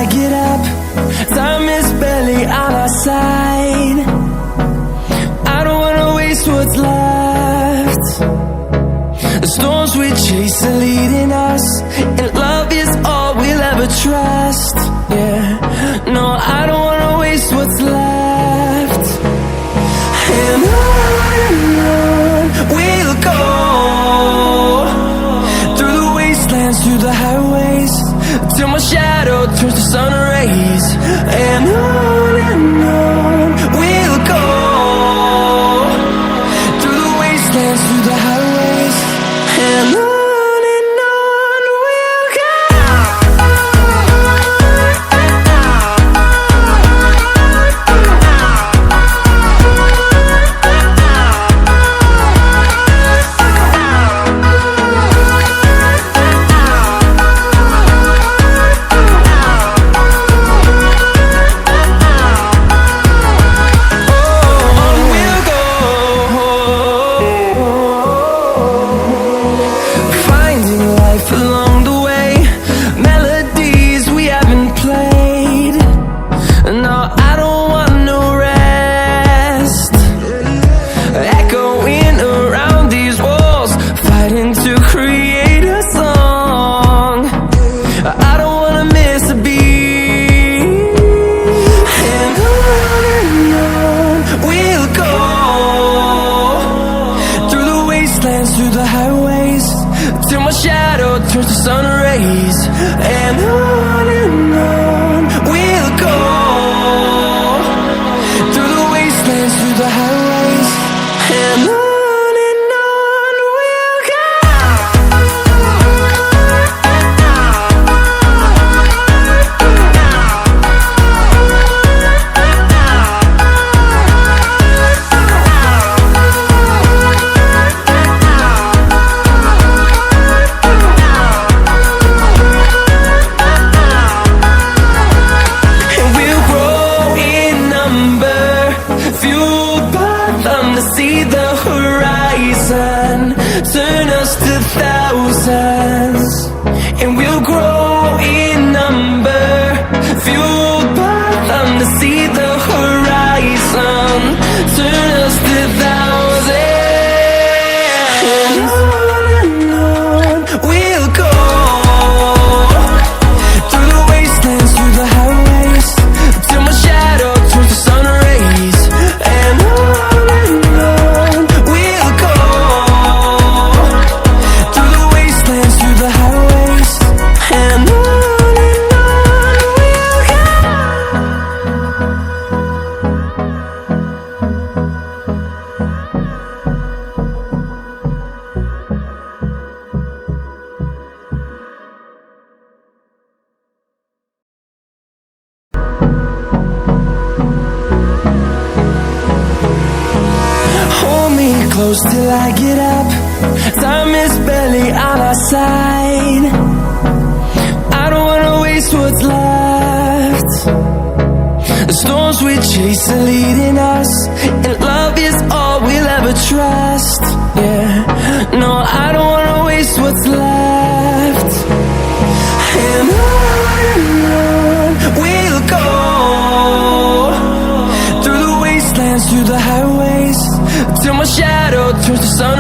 I get up. Time is barely on our side. I don't wanna waste what's left. The storms we chase are leading us, and love is all we'll ever trust. Yeah, no, I don't wanna waste what's left. And on we'll go, through the wastelands, through the highways, till my shadow turns to sun rays. And on we'll go, through the wastelands, through the highways, and on we'll go. Along the way, melodies we haven't played. No, I don't want no rest. Echoing around these walls, fighting to create a song. I don't wanna miss a beat. And on we'll go, through the wastelands, through the highways, till my shadow turns to sun rays. And on we'll go, through the wastelands, through the highways, and on we'll go. See the horizon, turn us to thousands, and we'll grow in number, fueled by them to see the horizon, turn us to thousands. And on we'll go, through the wastelands, through the highways, till my shadow turns to sun rays. And close till I get up. Time is barely on our side. I don't wanna waste what's left. The storms we chase are leading us, and love is all we'll ever trust. Yeah, no, I don't wanna waste what's left. And on we'll go, through the wastelands, through the highways, till my shadow turns to sun